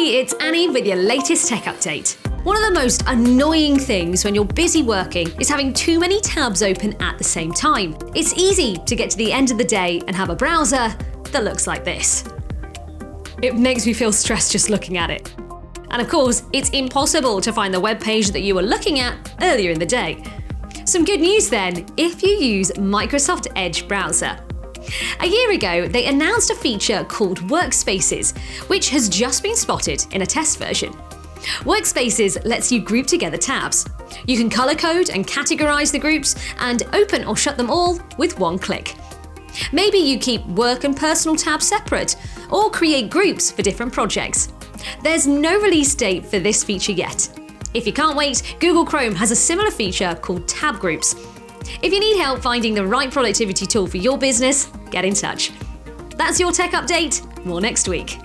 it's Annie with your latest tech update. One of the most annoying things when you're busy working is having too many tabs open at the same time. It's easy to get to the end of the day and have a browser that looks like this. It makes me feel stressed just looking at it. And of course, it's impossible to find the web page that you were looking at earlier in the day. Some good news then, if you use Microsoft Edge browser. A year ago, they announced a feature called Workspaces, which has just been spotted in a test version. Workspaces lets you group together tabs. You can color code and categorize the groups and open or shut them all with one click. Maybe you keep work and personal tabs separate, or create groups for different projects. There's no release date for this feature yet. If you can't wait, Google Chrome has a similar feature called Tab Groups. If you need help finding the right productivity tool for your business, get in touch. That's your tech update. More next week.